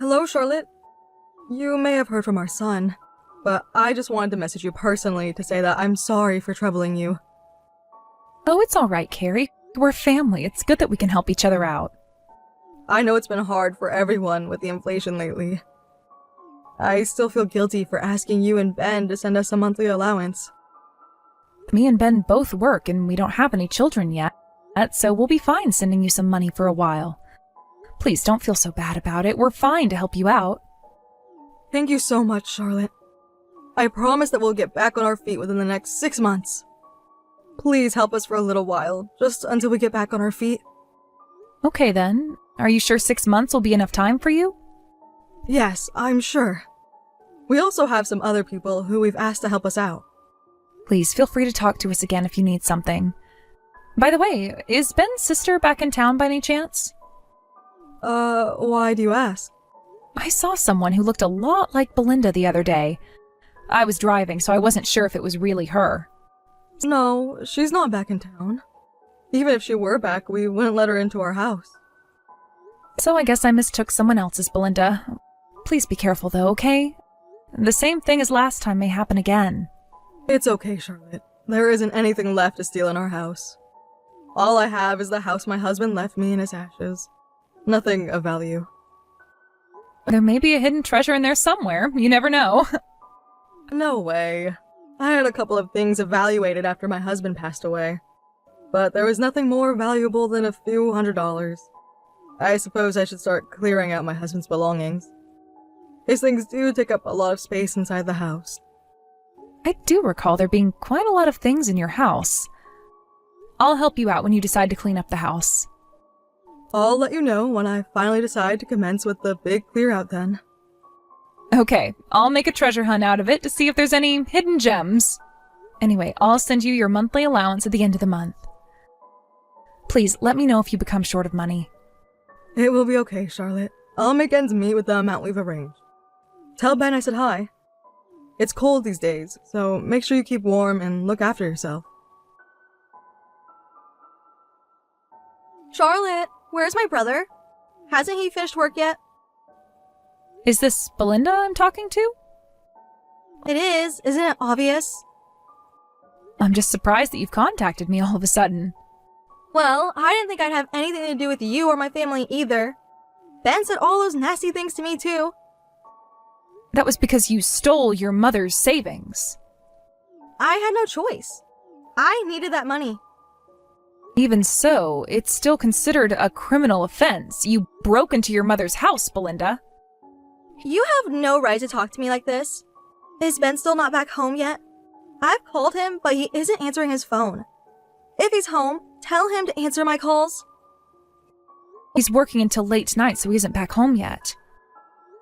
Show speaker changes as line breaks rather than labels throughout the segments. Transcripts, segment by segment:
Hello, Charlotte. You may have heard from our son, but I just wanted to message you personally to say that I'm sorry for troubling you.
Oh, it's all right, Carrie. We're family. It's good that we can help each other out.
I know it's been hard for everyone with the inflation lately. I still feel guilty for asking you and Ben to send us a monthly allowance.
Me and Ben both work and we don't have any children yet, so we'll be fine sending you some money for a while. Please don't feel so bad about it. We're fine to help you out.
Thank you so much, Charlotte. I promise that we'll get back on our feet within the next 6 months. Please help us for a little while, just until we get back on our feet.
Okay then. Are you sure 6 months will be enough time for you?
Yes, I'm sure. We also have some other people who we've asked to help us out.
Please feel free to talk to us again if you need something. By the way, is Ben's sister back in town by any chance?
Why do you ask?
I saw someone who looked a lot like Belinda the other day. I was driving, so I wasn't sure if it was really her.
No, she's not back in town. Even if she were back, we wouldn't let her into our house.
So I guess I mistook someone else's Belinda. Please be careful though, okay? The same thing as last time may happen again.
It's okay, Charlotte. There isn't anything left to steal in our house. All I have is the house my husband left me in his ashes. Nothing of value.
There may be a hidden treasure in there somewhere. You never know.
No way. I had a couple of things evaluated after my husband passed away. But there was nothing more valuable than a few $100s. I suppose I should start clearing out my husband's belongings. His things do take up a lot of space inside the house.
I do recall there being quite a lot of things in your house. I'll help you out when you decide to clean up the house.
I'll let you know when I finally decide to commence with the big clear out then.
Okay, I'll make a treasure hunt out of it to see if there's any hidden gems. Anyway, I'll send you your monthly allowance at the end of the month. Please, let me know if you become short of money.
It will be okay, Charlotte. I'll make ends meet with the amount we've arranged. Tell Ben I said hi. It's cold these days, so make sure you keep warm and look after yourself.
Charlotte, where's my brother? Hasn't he finished work yet?
Is this Belinda I'm talking to?
It is, isn't it obvious?
I'm just surprised that you've contacted me all of a sudden.
Well, I didn't think I'd have anything to do with you or my family either. Ben said all those nasty things to me too.
That was because you stole your mother's savings.
I had no choice. I needed that money.
Even so, it's still considered a criminal offense. You broke into your mother's house, Belinda.
You have no right to talk to me like this. Is Ben still not back home yet? I've called him, but he isn't answering his phone. If he's home, tell him to answer my calls.
He's working until late tonight, so he isn't back home yet.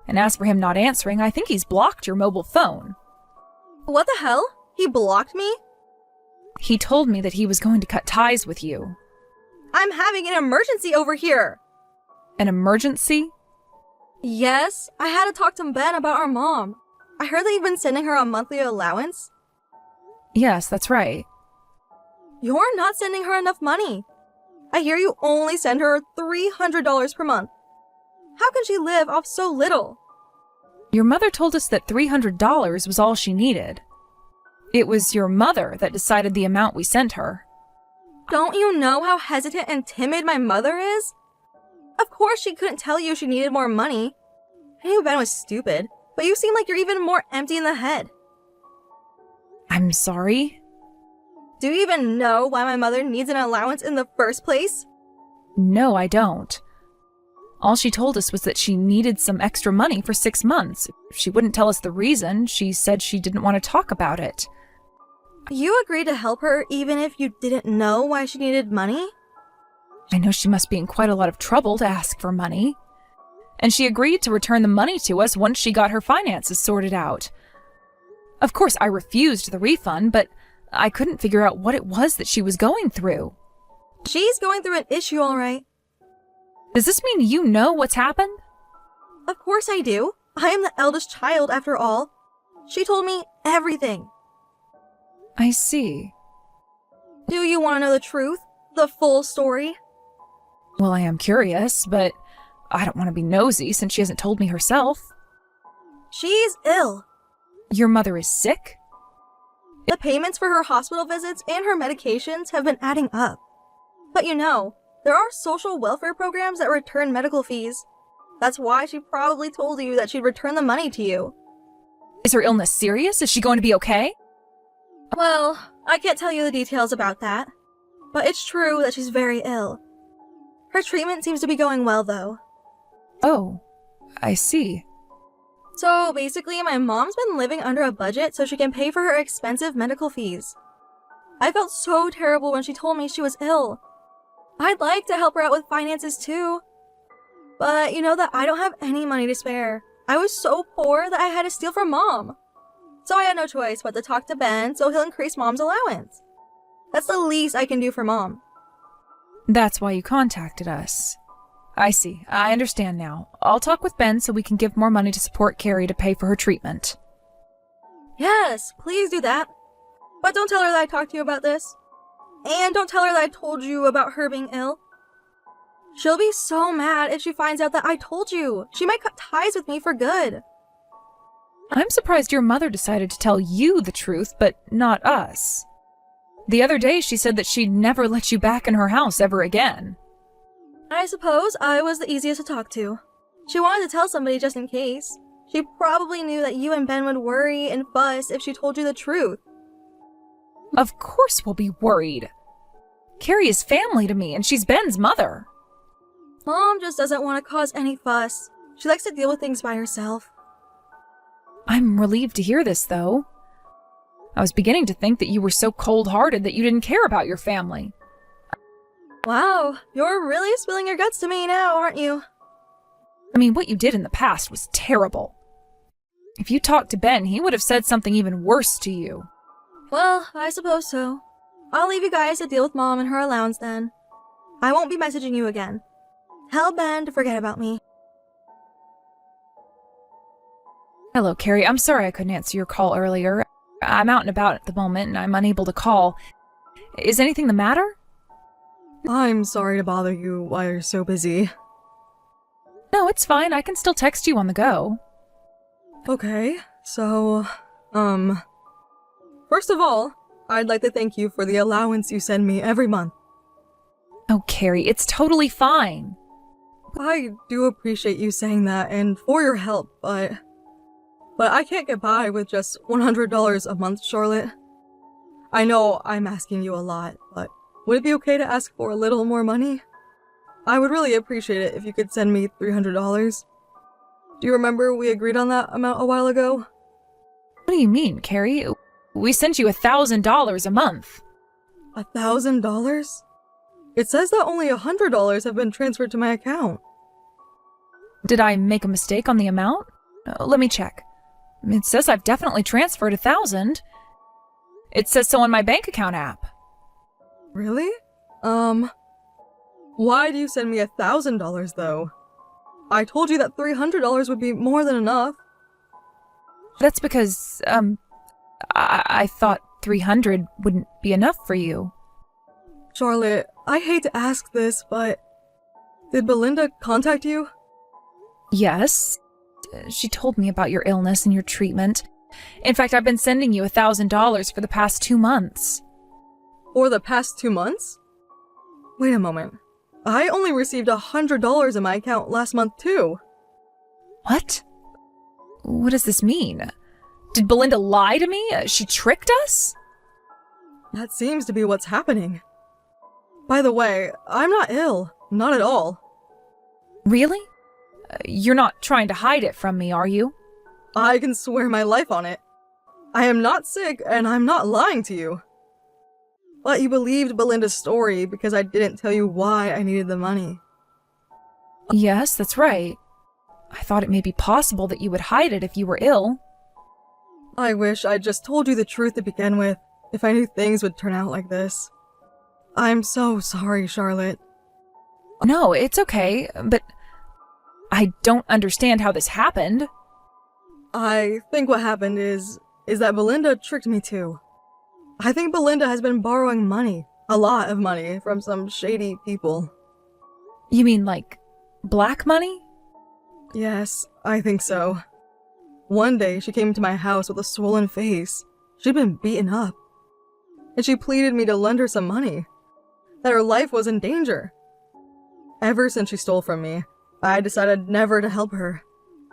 And as for him not answering, I think he's blocked your mobile phone.
What the hell? He blocked me?
He told me that he was going to cut ties with you.
I'm having an emergency over here.
An emergency?
Yes, I had to talk to Ben about our mom. I heard that you've been sending her a monthly allowance.
Yes, that's right.
You're not sending her enough money. I hear you only send her $300 per month. How can she live off so little?
Your mother told us that $300 was all she needed. It was your mother that decided the amount we sent her.
Don't you know how hesitant and timid my mother is? Of course she couldn't tell you she needed more money. I knew Ben was stupid, but you seem like you're even more empty in the head.
I'm sorry.
Do you even know why my mother needs an allowance in the first place?
No, I don't. All she told us was that she needed some extra money for 6 months. She wouldn't tell us the reason. She said she didn't want to talk about it.
You agreed to help her even if you didn't know why she needed money?
I know she must be in quite a lot of trouble to ask for money. And she agreed to return the money to us once she got her finances sorted out. Of course, I refused the refund, but I couldn't figure out what it was that she was going through.
She's going through an issue, all right.
Does this mean you know what's happened?
Of course I do. I am the eldest child, after all. She told me everything.
I see.
Do you want to know the truth? The full story?
Well, I am curious, but I don't want to be nosy since she hasn't told me herself.
She's ill.
Your mother is sick?
The payments for her hospital visits and her medications have been adding up. But there are social welfare programs that return medical fees. That's why she probably told you that she'd return the money to you.
Is her illness serious? Is she going to be okay?
Well, I can't tell you the details about that. But it's true that she's very ill. Her treatment seems to be going well, though.
Oh, I see.
So basically, my mom's been living under a budget so she can pay for her expensive medical fees. I felt so terrible when she told me she was ill. I'd like to help her out with finances too. But you know that I don't have any money to spare. I was so poor that I had to steal from Mom. So I had no choice but to talk to Ben so he'll increase Mom's allowance. That's the least I can do for Mom.
That's why you contacted us. I see. I understand now. I'll talk with Ben so we can give more money to support Carrie to pay for her treatment.
Yes, please do that. But don't tell her that I talked to you about this. And don't tell her that I told you about her being ill. She'll be so mad if she finds out that I told you. She might cut ties with me for good.
I'm surprised your mother decided to tell you the truth, but not us. The other day she said that she'd never let you back in her house ever again.
I suppose I was the easiest to talk to. She wanted to tell somebody just in case. She probably knew that you and Ben would worry and fuss if she told you the truth.
Of course we'll be worried. Carrie is family to me, and she's Ben's mother.
Mom just doesn't want to cause any fuss. She likes to deal with things by herself.
I'm relieved to hear this, though. I was beginning to think that you were so cold-hearted that you didn't care about your family.
Wow, you're really spilling your guts to me now, aren't you?
I mean, what you did in the past was terrible. If you talked to Ben, he would have said something even worse to you.
Well, I suppose so. I'll leave you guys to deal with Mom and her allowance then. I won't be messaging you again. Tell Ben to forget about me.
Hello, Carrie. I'm sorry I couldn't answer your call earlier. I'm out and about at the moment, and I'm unable to call. Is anything the matter?
I'm sorry to bother you while you're so busy.
No, it's fine. I can still text you on the go.
Okay, so, first of all, I'd like to thank you for the allowance you send me every month.
Oh, Carrie, it's totally fine.
I do appreciate you saying that and for your help, but I can't get by with just $100 a month, Charlotte. I know I'm asking you a lot, but would it be okay to ask for a little more money? I would really appreciate it if you could send me $300. Do you remember we agreed on that amount a while ago?
What do you mean, Carrie? We sent you $1,000 a month.
$1,000? It says that only $100 have been transferred to my account.
Did I make a mistake on the amount? Let me check. It says I've definitely transferred $1,000. It says so on my bank account app.
Really? Why do you send me $1,000 though? I told you that $300 would be more than enough.
That's because, I thought 300 wouldn't be enough for you.
Charlotte, I hate to ask this, but did Belinda contact you?
Yes. She told me about your illness and your treatment. In fact, I've been sending you $1,000 for the past 2 months.
For the past 2 months? Wait a moment. I only received $100 in my account last month too.
What? What does this mean? Did Belinda lie to me? She tricked us?
That seems to be what's happening. By the way, I'm not ill. Not at all.
Really? You're not trying to hide it from me, are you?
I can swear my life on it. I am not sick, and I'm not lying to you. But you believed Belinda's story because I didn't tell you why I needed the money.
Yes, that's right. I thought it may be possible that you would hide it if you were ill.
I wish I'd just told you the truth to begin with, if I knew things would turn out like this. I'm so sorry, Charlotte.
No, it's okay, but I don't understand how this happened.
I think what happened is that Belinda tricked me too. I think Belinda has been borrowing money, a lot of money, from some shady people.
You mean like Black money?
Yes, I think so. One day, she came to my house with a swollen face. She'd been beaten up. And she pleaded me to lend her some money, that her life was in danger. Ever since she stole from me, I decided never to help her,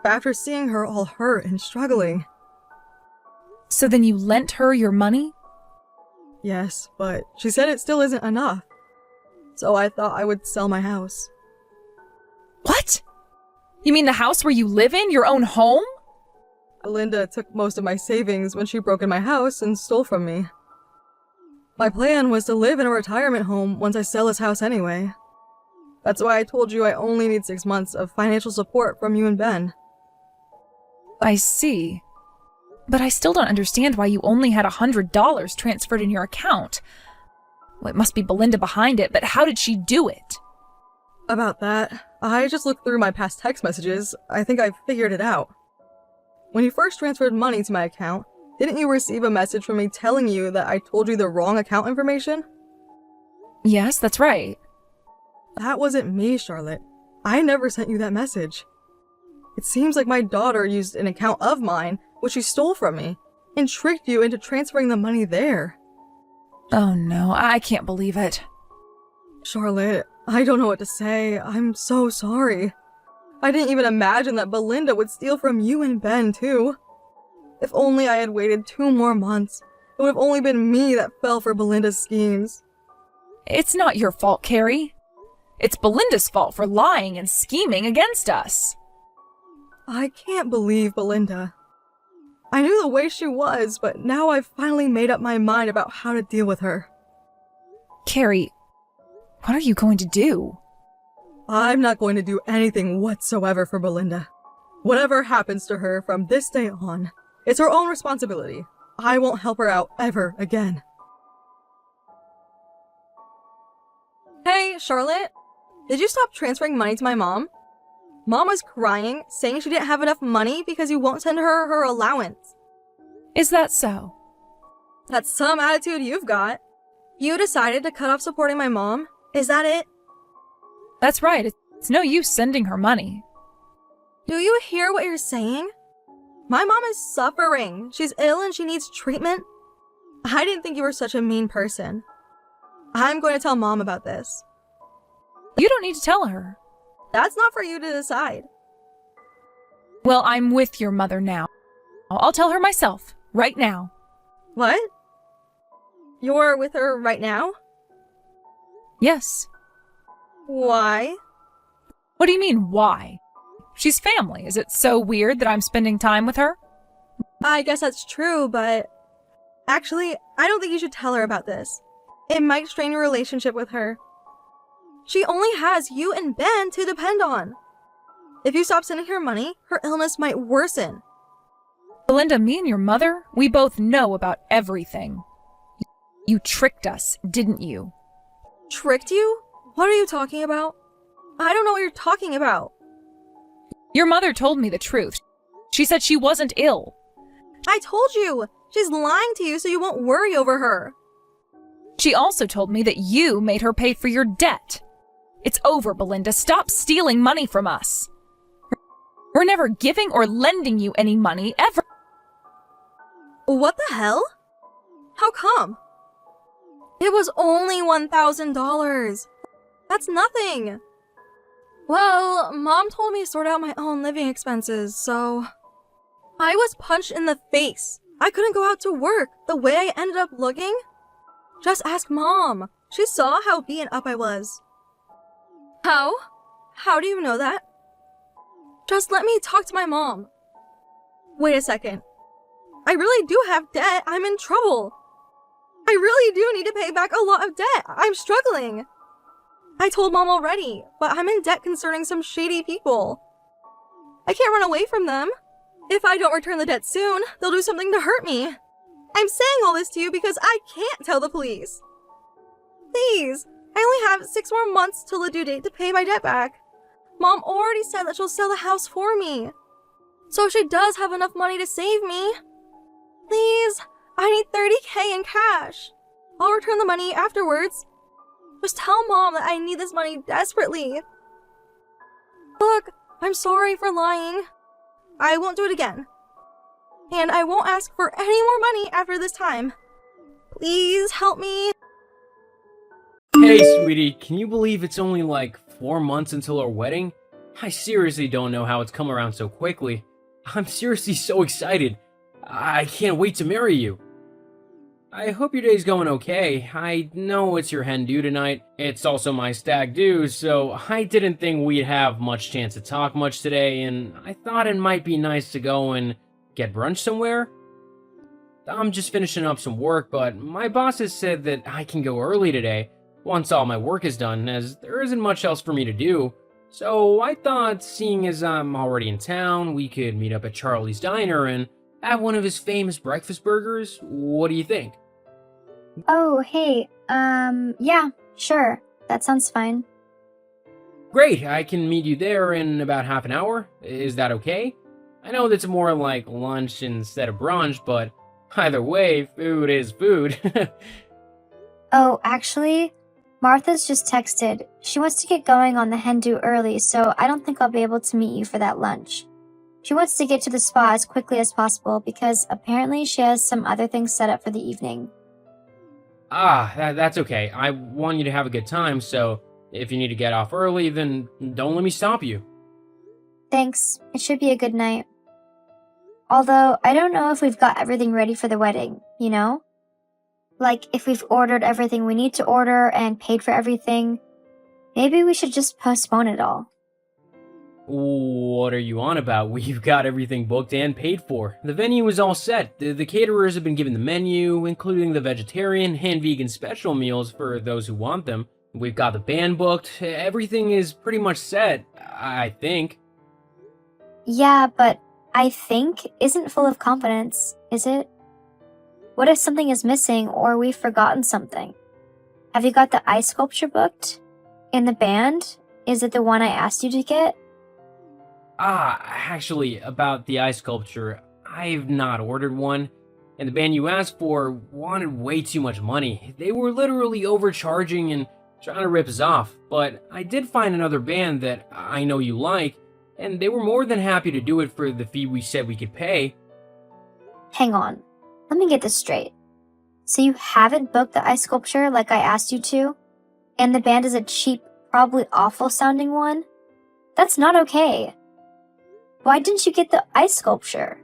after seeing her all hurt and struggling.
So then you lent her your money?
Yes, but she said it still isn't enough. So I thought I would sell my house.
What? You mean the house where you live in? Your own home?
Belinda took most of my savings when she broke in my house and stole from me. My plan was to live in a retirement home once I sell this house anyway. That's why I told you I only need 6 months of financial support from you and Ben.
I see. But I still don't understand why you only had $100 transferred in your account. Well, it must be Belinda behind it, but how did she do it?
About that, I just looked through my past text messages. I think I figured it out. When you first transferred money to my account, didn't you receive a message from me telling you that I told you the wrong account information?
Yes, that's right.
That wasn't me, Charlotte. I never sent you that message. It seems like my daughter used an account of mine, which she stole from me, and tricked you into transferring the money there.
Oh no, I can't believe it.
Charlotte, I don't know what to say. I'm so sorry. I didn't even imagine that Belinda would steal from you and Ben, too. If only I had waited 2 more months, it would have only been me that fell for Belinda's schemes.
It's not your fault, Carrie. It's Belinda's fault for lying and scheming against us.
I can't believe Belinda. I knew the way she was, but now I've finally made up my mind about how to deal with her.
Carrie, what are you going to do?
I'm not going to do anything whatsoever for Belinda. Whatever happens to her from this day on, it's her own responsibility. I won't help her out ever again. Hey, Charlotte. Did you stop transferring money to my mom? Mom was crying, saying she didn't have enough money because you won't send her her allowance.
Is that so?
That's some attitude you've got. You decided to cut off supporting my mom? Is that it?
That's right. It's no use sending her money.
Do you hear what you're saying? My mom is suffering. She's ill and she needs treatment. I didn't think you were such a mean person. I'm going to tell Mom about this.
You don't need to tell her.
That's not for you to decide.
Well, I'm with your mother now. I'll tell her myself, right now.
What? You're with her right now?
Yes.
Why?
What do you mean, why? She's family. Is it so weird that I'm spending time with her?
I guess that's true, but... Actually, I don't think you should tell her about this. It might strain your relationship with her. She only has you and Ben to depend on. If you stop sending her money, her illness might worsen.
Belinda, me and your mother, we both know about everything. You tricked us, didn't you?
Tricked you? What are you talking about? I don't know what you're talking about.
Your mother told me the truth. She said she wasn't ill.
I told you! She's lying to you so you won't worry over her.
She also told me that you made her pay for your debt. It's over, Belinda. Stop stealing money from us. We're never giving or lending you any money, ever.
What the hell? How come? It was only $1,000. That's nothing. Well, Mom told me to sort out my own living expenses, so... I was punched in the face. I couldn't go out to work the way I ended up looking. Just ask Mom. She saw how beaten up I was. How? How do you know that? Just let me talk to my mom. Wait a second. I really do have debt. I'm in trouble. I really do need to pay back a lot of debt. I'm struggling. I told Mom already, but I'm in debt concerning some shady people. I can't run away from them. If I don't return the debt soon, they'll do something to hurt me. I'm saying all this to you because I can't tell the police. Please, I only have 6 more months till the due date to pay my debt back. Mom already said that she'll sell the house for me. So she does have enough money to save me. Please, I need $30,000 in cash. I'll return the money afterwards. Just tell Mom that I need this money desperately. Look, I'm sorry for lying. I won't do it again. And I won't ask for any more money after this time. Please help me.
Hey, sweetie, can you believe it's only like 4 months until our wedding? I seriously don't know how it's come around so quickly. I'm seriously so excited. I can't wait to marry you. I hope your day's going okay. I know it's your hen do tonight. It's also my stag do, so I didn't think we'd have much chance to talk much today, and I thought it might be nice to go and get brunch somewhere. I'm just finishing up some work, but my boss has said that I can go early today, once all my work is done, as there isn't much else for me to do. So I thought, seeing as I'm already in town, we could meet up at Charlie's Diner and have one of his famous breakfast burgers. What do you think?
Oh, hey, yeah, sure. That sounds fine.
Great, I can meet you there in about half an hour. Is that okay? I know that's more like lunch instead of brunch, but either way, food is food.
Oh, actually, Martha's just texted. She wants to get going on the hen do early, so I don't think I'll be able to meet you for that lunch. She wants to get to the spa as quickly as possible because apparently she has some other things set up for the evening.
That's okay. I want you to have a good time, so if you need to get off early, then don't let me stop you.
Thanks. It should be a good night. Although, I don't know if we've got everything ready for the wedding, you know? Like, if we've ordered everything we need to order and paid for everything, maybe we should just postpone it all.
What are you on about? We've got everything booked and paid for. The venue is all set. The caterers have been given the menu, including the vegetarian and vegan special meals for those who want them. We've got the band booked. Everything is pretty much set, I think.
Yeah, but I think isn't full of confidence, is it? What if something is missing or we've forgotten something? Have you got the ice sculpture booked? In the band? Is it the one I asked you to get?
Actually, about the ice sculpture, I've not ordered one. And the band you asked for wanted way too much money. They were literally overcharging and trying to rip us off. But I did find another band that I know you like, and they were more than happy to do it for the fee we said we could pay.
Hang on. Let me get this straight. So you haven't booked the ice sculpture like I asked you to? And the band is a cheap, probably awful sounding one? That's not okay. Why didn't you get the ice sculpture?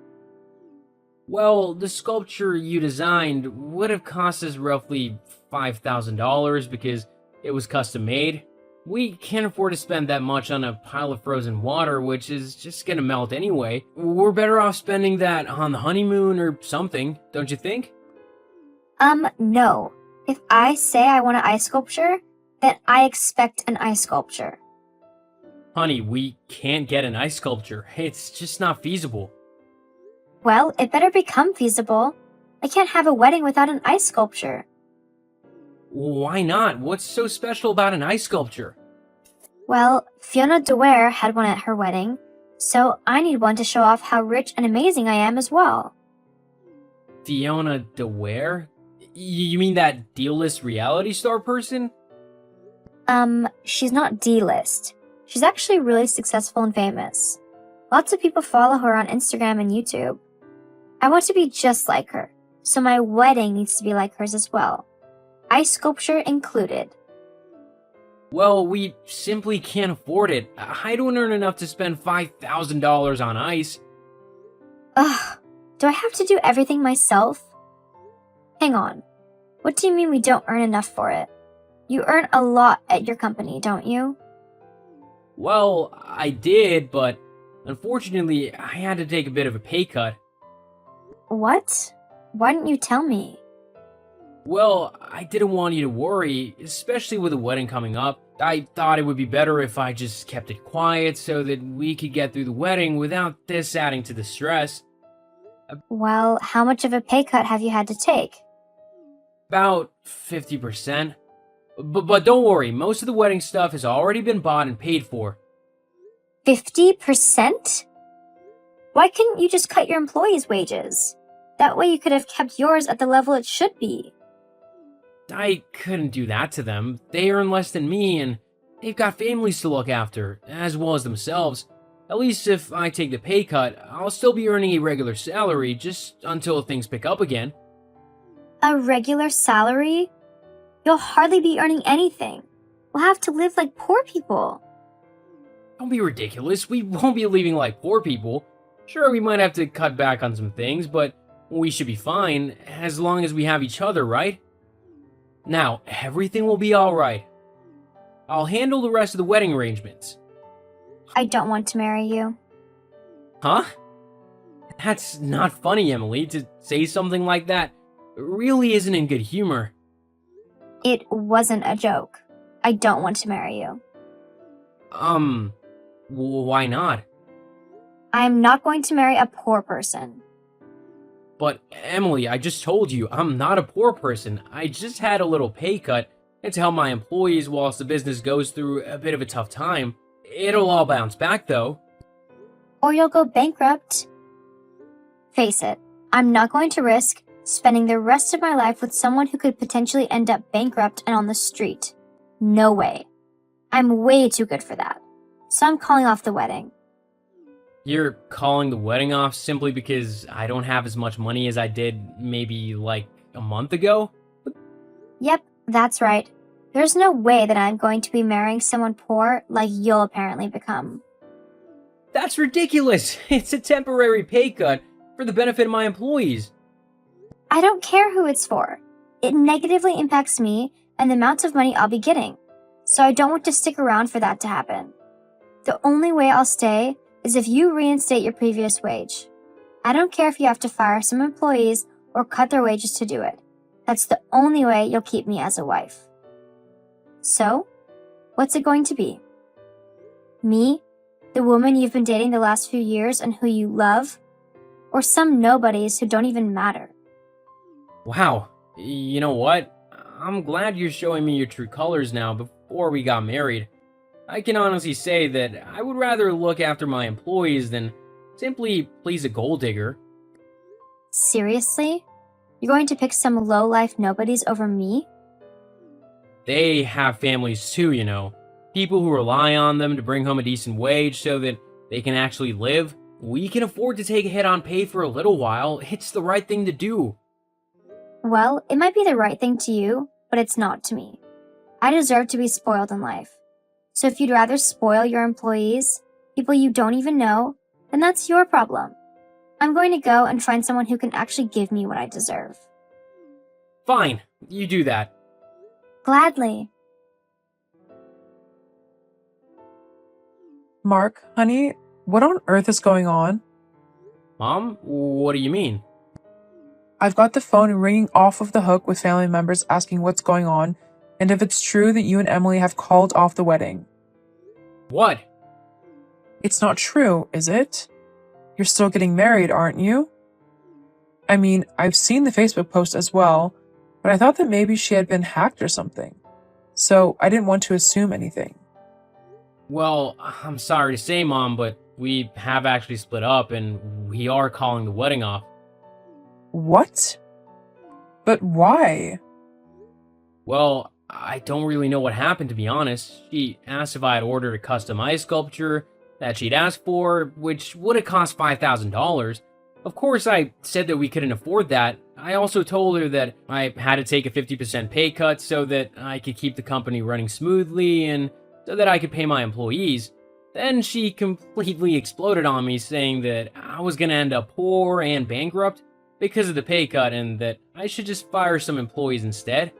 Well, the sculpture you designed would have cost us roughly $5,000 because it was custom made. We can't afford to spend that much on a pile of frozen water, which is just gonna melt anyway. We're better off spending that on the honeymoon or something, don't you think?
No. If I say I want an ice sculpture, then I expect an ice sculpture.
Honey, we can't get an ice sculpture. It's just not feasible.
Well, it better become feasible. I can't have a wedding without an ice sculpture.
Why not? What's so special about an ice sculpture?
Well, Fiona DeWare had one at her wedding, so I need one to show off how rich and amazing I am as well.
Fiona DeWare? You mean that D-list reality star person?
She's not D-list. She's actually really successful and famous. Lots of people follow her on Instagram and YouTube. I want to be just like her, so my wedding needs to be like hers as well. Ice sculpture included.
Well, we simply can't afford it. I don't earn enough to spend $5,000 on ice.
Ugh, do I have to do everything myself? Hang on. What do you mean we don't earn enough for it? You earn a lot at your company, don't you?
Well, I did, but unfortunately, I had to take a bit of a pay cut.
What? Why didn't you tell me?
Well, I didn't want you to worry, especially with the wedding coming up. I thought it would be better if I just kept it quiet so that we could get through the wedding without this adding to the stress.
Well, how much of a pay cut have you had to take?
About 50%. But don't worry, most of the wedding stuff has already been bought and paid for.
50%? Why couldn't you just cut your employees' wages? That way you could have kept yours at the level it should be.
I couldn't do that to them. They earn less than me, and They've got families to look after, as well as themselves. At least if I take the pay cut, I'll still be earning a regular salary just until things pick up again.
A regular salary? You'll hardly be earning anything. We'll have to live like poor people.
Don't be ridiculous, we won't be living like poor people. Sure, we might have to cut back on some things, but we should be fine, as long as we have each other, right? Now, everything will be alright. I'll handle the rest of the wedding arrangements.
I don't want to marry you.
Huh? That's not funny, Emily. To say something like that really isn't in good humor.
It wasn't a joke. I don't want to marry you.
Why not?
I'm not going to marry a poor person.
But, Emily, I just told you, I'm not a poor person. I just had a little pay cut to help my employees whilst the business goes through a bit of a tough time. It'll all bounce back, though.
Or you'll go bankrupt. Face it, I'm not going to risk spending the rest of my life with someone who could potentially end up bankrupt and on the street. No way. I'm way too good for that. So I'm calling off the wedding.
You're calling the wedding off simply because I don't have as much money as I did maybe like a month ago?
Yep, that's right. There's no way that I'm going to be marrying someone poor like you'll apparently become.
That's ridiculous! It's a temporary pay cut for the benefit of my employees.
I don't care who it's for. It negatively impacts me and the amount of money I'll be getting. So I don't want to stick around for that to happen. The only way I'll stay is if you reinstate your previous wage. I don't care if you have to fire some employees or cut their wages to do it. That's the only way you'll keep me as a wife. So, what's it going to be? Me, the woman you've been dating the last few years and who you love? Or some nobodies who don't even matter?
Wow, you know what? I'm glad you're showing me your true colors now before we got married. I can honestly say that I would rather look after my employees than simply please a gold digger.
Seriously? You're going to pick some low-life nobodies over me?
They have families too, you know. People who rely on them to bring home a decent wage so that they can actually live. We can afford to take a hit on pay for a little while. It's the right thing to do.
Well, it might be the right thing to you, but it's not to me. I deserve to be spoiled in life. So if you'd rather spoil your employees, people you don't even know, then that's your problem. I'm going to go and find someone who can actually give me what I deserve.
Fine, you do that.
Gladly.
Mark, honey, what on earth is going on?
Mom, what do you mean?
I've got the phone ringing off of the hook with family members asking what's going on and if it's true that you and Emily have called off the wedding.
What?
It's not true, is it? You're still getting married, aren't you? I mean, I've seen the Facebook post as well, but I thought that maybe she had been hacked or something. So I didn't want to assume anything.
Well, I'm sorry to say, Mom, but we have actually split up and we are calling the wedding off.
What? But why?
Well, I don't really know what happened, to be honest. She asked if I had ordered a custom ice sculpture that she'd asked for, which would have cost $5,000. Of course, I said that we couldn't afford that. I also told her that I had to take a 50% pay cut so that I could keep the company running smoothly and so that I could pay my employees. Then she completely exploded on me, saying that I was gonna end up poor and bankrupt because of the pay cut and that I should just fire some employees instead.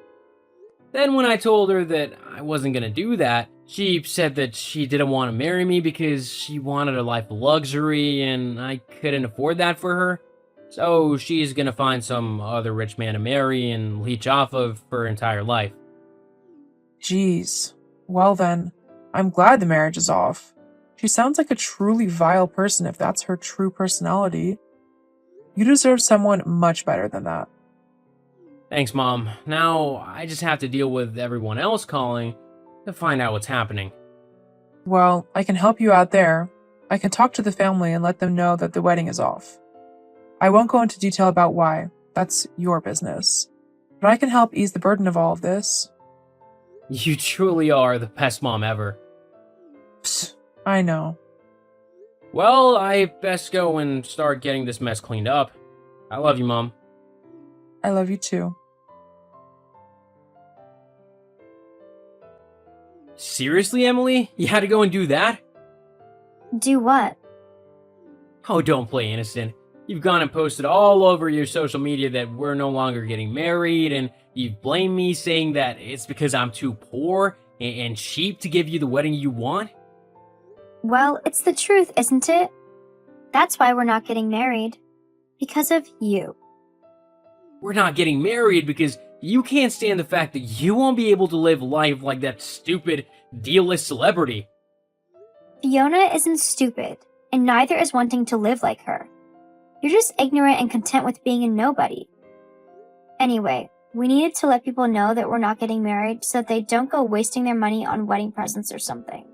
Then when I told her that I wasn't gonna do that, she said that she didn't want to marry me because she wanted a life of luxury and I couldn't afford that for her. So she's gonna find some other rich man to marry and leech off of for her entire life.
Jeez. Well then, I'm glad the marriage is off. She sounds like a truly vile person if that's her true personality. You deserve someone much better than that.
Thanks, Mom. Now I just have to deal with everyone else calling to find out what's happening.
Well, I can help you out there. I can talk to the family and let them know that the wedding is off. I won't go into detail about why. That's your business. But I can help ease the burden of all of this.
You truly are the best mom ever.
Psst, I know.
Well, I best go and start getting this mess cleaned up. I love you, Mom.
I love you too.
Seriously, Emily? You had to go and do that?
Do what?
Oh, don't play innocent. You've gone and posted all over your social media that we're no longer getting married, and you've blamed me saying that it's because I'm too poor and cheap to give you the wedding you want?
Well, it's the truth, isn't it? That's why we're not getting married. Because of you.
We're not getting married because you can't stand the fact that you won't be able to live life like that stupid D-list celebrity.
Fiona isn't stupid, and neither is wanting to live like her. You're just ignorant and content with being a nobody. Anyway, we needed to let people know that we're not getting married so that they don't go wasting their money on wedding presents or something.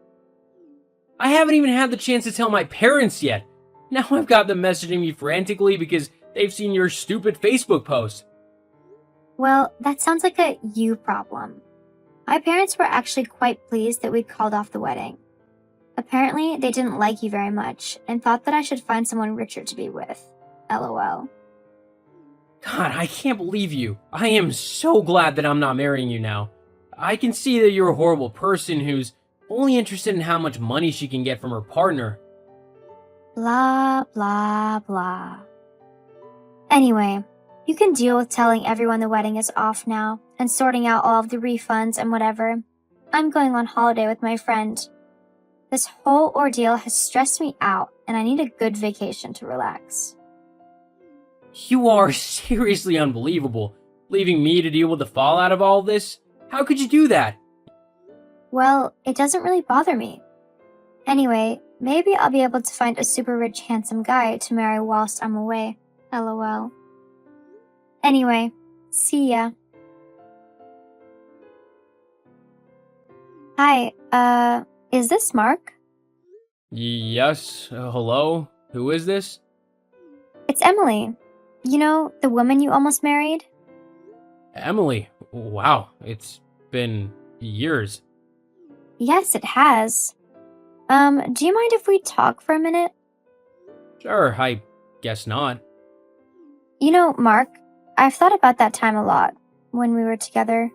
I haven't even had the chance to tell my parents yet. Now I've got them messaging me frantically because they've seen your stupid Facebook post.
Well, that sounds like a you problem. My parents were actually quite pleased that we'd called off the wedding. Apparently, they didn't like you very much and thought that I should find someone richer to be with. LOL.
God, I can't believe you. I am so glad that I'm not marrying you now. I can see that you're a horrible person who's only interested in how much money she can get from her partner.
Blah, blah, blah. Anyway, you can deal with telling everyone the wedding is off now and sorting out all of the refunds and whatever. I'm going on holiday with my friend. This whole ordeal has stressed me out and I need a good vacation to relax.
You are seriously unbelievable. Leaving me to deal with the fallout of all this? How could you do that?
Well, it doesn't really bother me. Anyway, maybe I'll be able to find a super rich, handsome guy to marry whilst I'm away. LOL. Anyway, see ya. Hi, is this Mark?
Yes, hello? Who is this?
It's Emily. You know, the woman you almost married?
Emily. Wow, it's been years.
Yes, it has. Do you mind if we talk for a minute?
Sure, I guess not.
You know, Mark, I've thought about that time a lot, when we were together.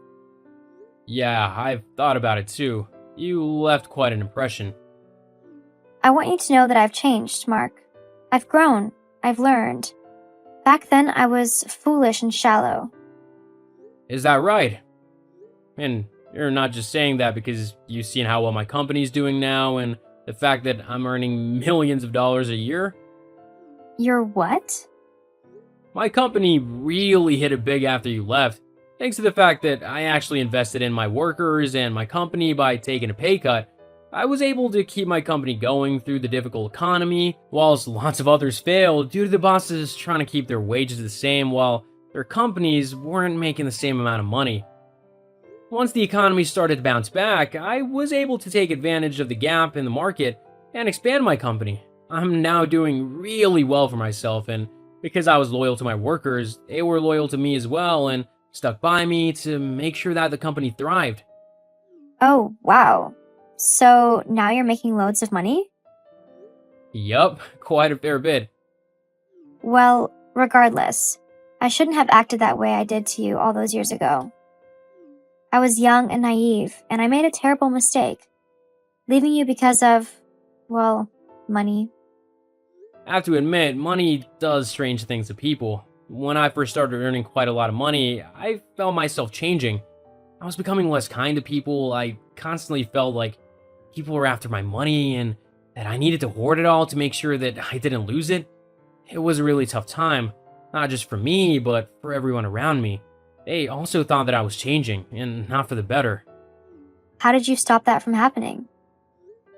Yeah, I've thought about it too. You left quite an impression.
I want you to know that I've changed, Mark. I've grown. I've learned. Back then, I was foolish and shallow.
Is that right? And you're not just saying that because you've seen how well my company's doing now and the fact that I'm earning millions of dollars a year?
You're what?
My company really hit it big after you left, thanks to the fact that I actually invested in my workers and my company by taking a pay cut. I was able to keep my company going through the difficult economy, whilst lots of others failed due to the bosses trying to keep their wages the same while their companies weren't making the same amount of money. Once the economy started to bounce back, I was able to take advantage of the gap in the market and expand my company. I'm now doing really well for myself, and because I was loyal to my workers, they were loyal to me as well and stuck by me to make sure that the company thrived.
Oh, wow. So now you're making loads of money?
Yup, quite a fair bit.
Well, regardless, I shouldn't have acted that way I did to you all those years ago. I was young and naive, and I made a terrible mistake. Leaving you because of, well, money.
I have to admit, money does strange things to people. When I first started earning quite a lot of money, I felt myself changing. I was becoming less kind to people. I constantly felt like people were after my money and that I needed to hoard it all to make sure that I didn't lose it. It was a really tough time, not just for me, but for everyone around me. They also thought that I was changing, and not for the better.
How did you stop that from happening?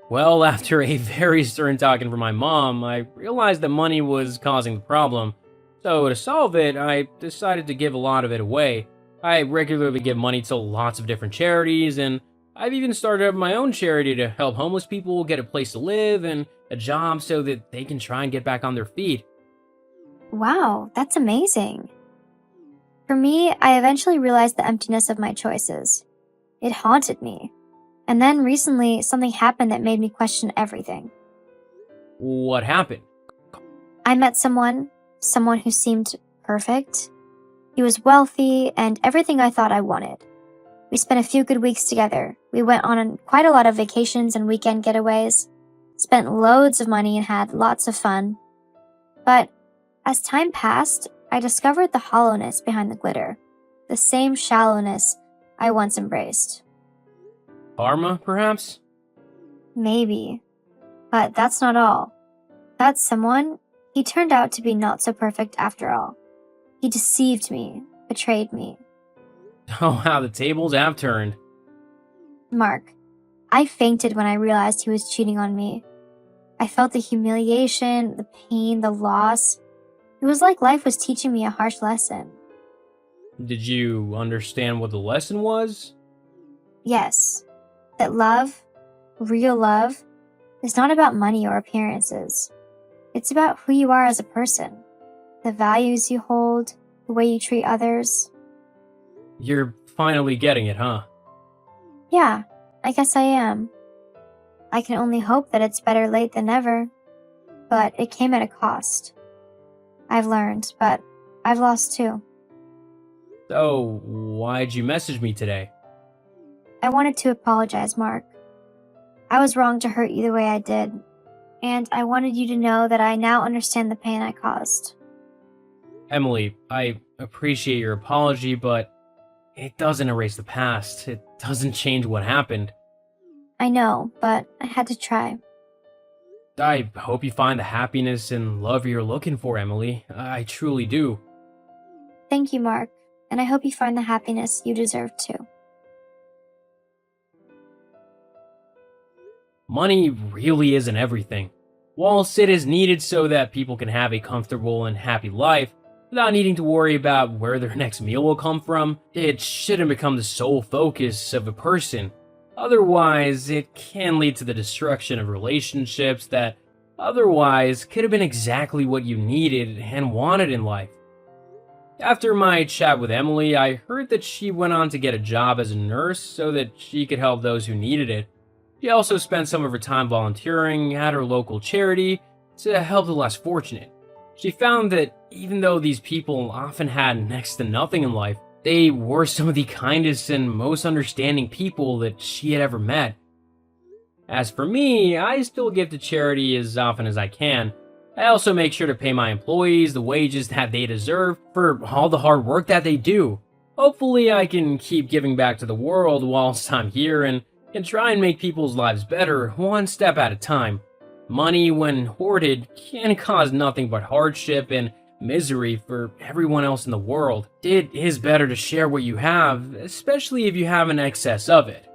Well, after a very stern talking from my mom, I realized that money was causing the problem. So to solve it, I decided to give a lot of it away. I regularly give money to lots of different charities, and I've even started up my own charity to help homeless people get a place to live and a job so that they can try and get back on their feet.
Wow, that's amazing. For me, I eventually realized the emptiness of my choices. It haunted me. And then recently, something happened that made me question everything.
What happened?
I met someone who seemed perfect. He was wealthy and everything I thought I wanted. We spent a few good weeks together. We went on quite a lot of vacations and weekend getaways, spent loads of money and had lots of fun. But as time passed, I discovered the hollowness behind the glitter, the same shallowness I once embraced.
Karma, perhaps?
Maybe. But that's not all. That someone, he turned out to be not so perfect after all. He deceived me, betrayed me.
Oh, how the tables have turned.
Mark, I fainted when I realized he was cheating on me. I felt the humiliation, the pain, the loss. It was like life was teaching me a harsh lesson.
Did you understand what the lesson was?
Yes, that love, real love, is not about money or appearances. It's about who you are as a person, the values you hold, the way you treat others.
You're finally getting it, huh?
Yeah, I guess I am. I can only hope that it's better late than never. But it came at a cost. I've learned, but I've lost too.
So, why'd you message me today?
I wanted to apologize, Mark. I was wrong to hurt you the way I did, and I wanted you to know that I now understand the pain I caused.
Emily, I appreciate your apology, but it doesn't erase the past. It doesn't change what happened.
I know, but I had to try.
I hope you find the happiness and love you're looking for, Emily. I truly do.
Thank you, Mark, and I hope you find the happiness you deserve too.
Money really isn't everything. Whilst it is needed so that people can have a comfortable and happy life, without needing to worry about where their next meal will come from, it shouldn't become the sole focus of a person. Otherwise, it can lead to the destruction of relationships that otherwise could have been exactly what you needed and wanted in life. After my chat with Emily, I heard that she went on to get a job as a nurse so that she could help those who needed it. She also spent some of her time volunteering at her local charity to help the less fortunate. She found that even though these people often had next to nothing in life, they were some of the kindest and most understanding people that she had ever met. As for me, I still give to charity as often as I can. I also make sure to pay my employees the wages that they deserve for all the hard work that they do. Hopefully I can keep giving back to the world whilst I'm here and can try and make people's lives better one step at a time. Money, when hoarded, can cause nothing but hardship and misery for everyone else in the world. It is better to share what you have, especially if you have an excess of it.